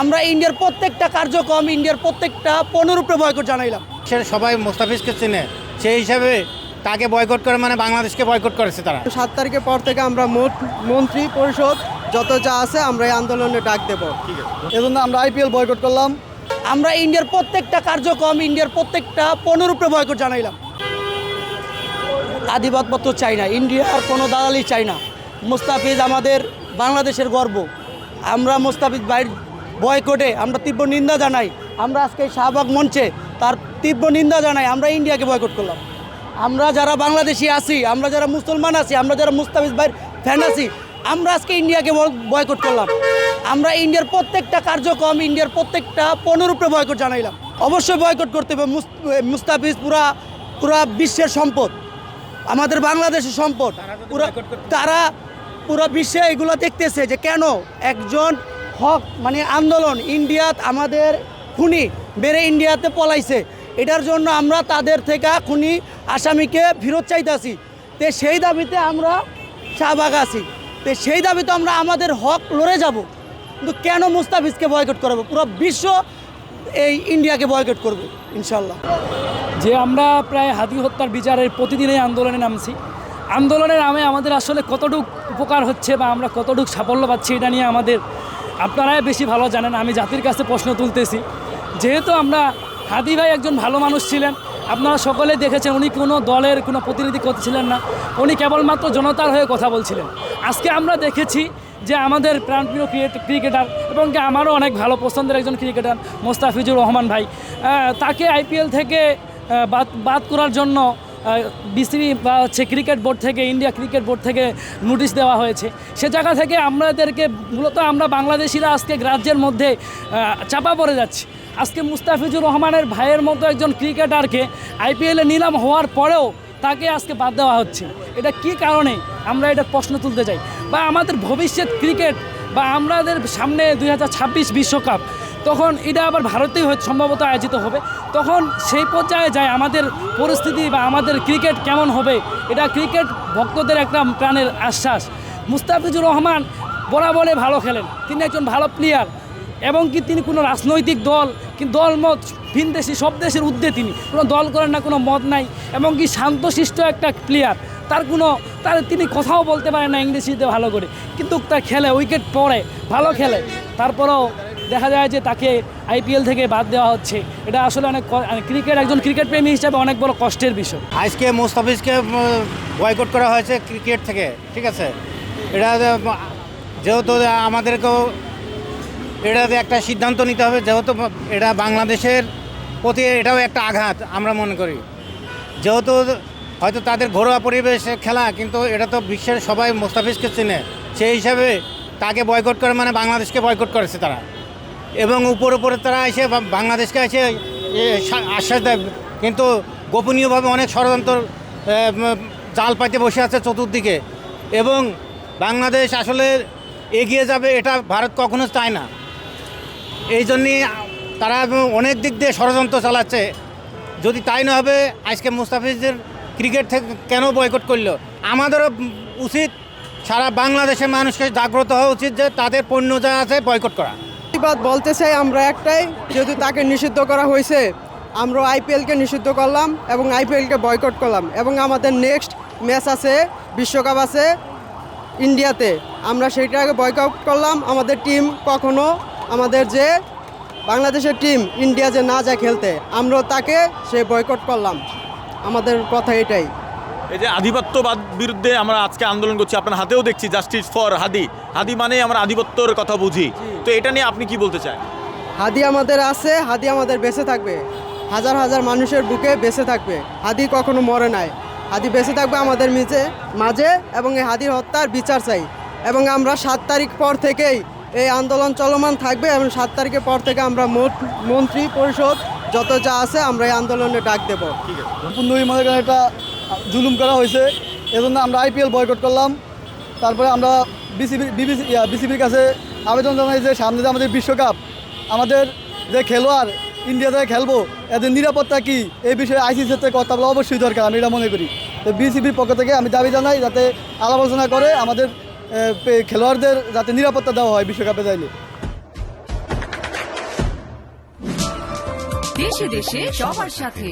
আমরা ইন্ডিয়ার প্রত্যেকটা কার্যক্রম ইন্ডিয়ার প্রত্যেকটা পণ্যের উপরে বয়কট জানাইলাম। সবাই মুস্তাফিজকে চেনে, সেই হিসাবে তাকে বয়কট করে মানে বাংলাদেশকে বয়কট করেছে তারা। 7 তারিখের পর থেকে আমরা মন্ত্রী পরিষদ যত যা আছে আমরা এই আন্দোলনে ডাক দেব। এজন্য আমরা আইপিএল বয়কট করলাম। আমরা ইন্ডিয়ার প্রত্যেকটা কার্যক্রম ইন্ডিয়ার প্রত্যেকটা পণ্যের উপরে বয়কট জানাইলাম। আধিপত্য চাই না, ইন্ডিয়ার কোনো দালালি চাই না। মুস্তাফিজ আমাদের বাংলাদেশের গর্ব। আমরা মুস্তাফিজ ভাইয়ের বয়কটে আমরা তীব্র নিন্দা জানাই। আমরা আজকে শাহবাগ মঞ্চে তার তীব্র নিন্দা জানাই। আমরা ইন্ডিয়াকে বয়কট করলাম। আমরা যারা বাংলাদেশি আছি, আমরা যারা মুসলমান আছি, আমরা যারা মুস্তাফিজ ভাইয়ের ফ্যান আছি, আমরা আজকে ইন্ডিয়াকে বয়কট করলাম। আমরা ইন্ডিয়ার প্রত্যেকটা কার্যক্রম ইন্ডিয়ার প্রত্যেকটা পণ্যের উপরে বয়কট জানাইলাম। অবশ্যই বয়কট করতে হবে। মুস্তাফিজ পুরা বিশ্বের সম্পদ, আমাদের বাংলাদেশের সম্পদ। তারা পুরো বিশ্বে এগুলো দেখতেছে যে কেন একজন হক মানে আন্দোলন ইন্ডিয়াত আমাদের খুনি বেড়ে ইন্ডিয়াতে পলাইছে। এটার জন্য আমরা তাদের থেকে খুনি আসামিকে ফেরত চাইতেছি। তো সেই দাবিতে আমরা শাহবাগ আছি। তো সেই দাবিতে আমরা আমাদের হক লড়ে যাব। কিন্তু কেন মুস্তাফিজকে বয়কট করবো? পুরো বিশ্ব এই ইন্ডিয়াকে বয়কট করবে ইনশাল্লাহ। যে আমরা প্রায় হাদি হত্যার বিচারের প্রতিদিনই আন্দোলনে নামছি। আন্দোলনের নামে আমাদের আসলে কতটুকু উপকার হচ্ছে বা আমরা কতটুকু সাফল্য পাচ্ছি এটা নিয়ে আপনারাই বেশি ভালো জানেন। আমি জাতির কাছে প্রশ্ন তুলতেছি, যেহেতু আমরা হাদি ভাই একজন ভালো মানুষ ছিলেন। আপনারা সকলে দেখেছেন উনি কোনো দলের কোনো প্রতিনিধি করছিলেন না, উনি কেবলমাত্র জনতার হয়ে কথা বলছিলেন। আজকে আমরা দেখেছি যে আমাদের প্রাণপ্রিয় ক্রিকেটার এবং আমারও অনেক ভালো পছন্দের একজন ক্রিকেটার মোস্তাফিজুর রহমান ভাই, তাকে আইপিএল থেকে বাদ করার জন্য বিসিবি বা ক্রিকেট বোর্ড থেকে ইন্ডিয়া ক্রিকেট বোর্ড থেকে নোটিশ দেওয়া হয়েছে। সে জায়গা থেকে আমাদেরকে মূলত আমরা বাংলাদেশিরা আজকে রাজ্যের মধ্যে চাপা পড়ে যাচ্ছি। আজকে মুস্তাফিজুর রহমানের ভাইয়ের মতো একজন ক্রিকেটারকে আইপিএলে নিলাম হওয়ার পরেও তাকে আজকে বাদ দেওয়া হচ্ছে। এটা কি কারণে আমরা এটা প্রশ্ন তুলতে চাই। বা আমাদের ভবিষ্যৎ ক্রিকেট বা আমাদের সামনে 2026 বিশ্বকাপ, তখন এটা আবার ভারতেই সম্ভবত আয়োজিত হবে। তখন সেই পর্যায়ে যায় আমাদের পরিস্থিতি বা আমাদের ক্রিকেট কেমন হবে, এটা ক্রিকেট ভক্তদের একটা প্রাণের আশ্বাস। মুস্তাফিজুর রহমান বরাবরে ভালো খেলেন, তিনি একজন ভালো প্লেয়ার এবং কি তিনি কোনো রাজনৈতিক দল দলমত ভিনদেশি সব দেশের ঊর্ধ্বে তিনি কোনো দল করেন না, কোনো মত নাই এবং কি শান্তশিষ্ট একটা প্লেয়ার। তিনি কথাও বলতে পারে না ইংরেজিতে ভালো করে, কিন্তু তার খেলে উইকেট পড়ে ভালো খেলে। তারপরেও দেখা যায় যে তাকে আইপিএল থেকে বাদ দেওয়া হচ্ছে। এটা আসলে অনেক একজন ক্রিকেট প্রেমী হিসাবে অনেক বড় কষ্টের বিষয়। আজকে মুস্তাফিজকে বয়কট করা হয়েছে ক্রিকেট থেকে, ঠিক আছে। এটা যেহেতু আমাদেরকেও এটাতে একটা সিদ্ধান্ত নিতে হবে, যেহেতু এটা বাংলাদেশের প্রতি এটাও একটা আঘাত আমরা মনে করি। যেহেতু হয়তো তাদের ঘরোয়া পরিবেশে খেলা, কিন্তু এটা তো বিশ্বের সবাই মুস্তাফিজকে চেনে, সেই হিসাবে তাকে বয়কট করে মানে বাংলাদেশকে বয়কট করেছে তারা। এবং উপরে তারা এসে বাংলাদেশকে এসে আশ্বাস দেয়, কিন্তু গোপনীয়ভাবে অনেক ষড়যন্ত্র জাল পাইতে বসে আছে চতুর্দিকে। এবং বাংলাদেশ আসলে এগিয়ে যাবে এটা ভারত কখনো চায় না। এই জন্যই তারা অনেক দিক দিয়ে ষড়যন্ত্র চালাচ্ছে। যদি তাই না হবে, আজকে মুস্তাফিজের ক্রিকেট থেকে কেন বয়কট করলো? আমাদেরও উচিত সারা বাংলাদেশের মানুষকে জাগ্রত হওয়া উচিত যে তাদের পণ্য যা আছে বয়কট করা। প্রতিবাদ বলতে চাই আমরা একটাই, যেহেতু তাকে নিষিদ্ধ করা হয়েছে, আমরা আইপিএলকে নিষিদ্ধ করলাম এবং আইপিএলকে বয়কট করলাম। এবং আমাদের নেক্সট ম্যাচ আছে, বিশ্বকাপ আছে ইন্ডিয়াতে, আমরা সেইটাকে বয়কট করলাম। আমাদের টিম কখনো আমাদের যে বাংলাদেশের টিম ইন্ডিয়া যে না যায় খেলতে, আমরা তাকে সে বয়কট করলাম। আমাদের কথা এটাই। এই যে আধিপত্যবাদ বিরুদ্ধে আমরা আজকে আন্দোলন করছি, আপনার হাতেও দেখছি জাস্টিস ফর হাদি। হাদি মানে আমরা আধিপত্যর কথা বুঝি, তো এটা নিয়ে আপনি কি বলতে চান? হাদি আমাদের আছে, হাদি আমাদের বেঁচে থাকবে, হাজার হাজার মানুষের বুকে বেঁচে থাকবে। হাদি কখনো মরে নাই, হাদি বেঁচে থাকবে আমাদের মাঝে এবং এই হাদির হত্যার বিচার চাই। এবং আমরা 7 তারিখ পর থেকেই এই আন্দোলন চলমান থাকবে এবং 7 তারিখের পর থেকে আমরা মন্ত্রী পরিষদ যত যা আছে আমরা এই আন্দোলনে ডাক দেব। পূর্ণই মনে করেন এটা জুলুম করা হয়েছে, এজন্য আমরা আইপিএল বয়কট করলাম। তারপরে আমরা বিসিবির কাছে আবেদন জানাই যে সামনে যে আমাদের বিশ্বকাপ, আমাদের যে খেলোয়াড় ইন্ডিয়া থেকে খেলবো, এদের নিরাপত্তা কী এই বিষয়ে আইসিসির সাথে কথা বলা অবশ্যই দরকার, আমি এটা মনে করি। তো বিসিবির পক্ষ থেকে আমি দাবি জানাই যাতে আলাপ আলোচনা করে আমাদের খেলোয়াড়দের যাতে নিরাপত্তা দেওয়া হয় বিশ্বকাপে যাইলে। দেশে দেশে সবার সাথে।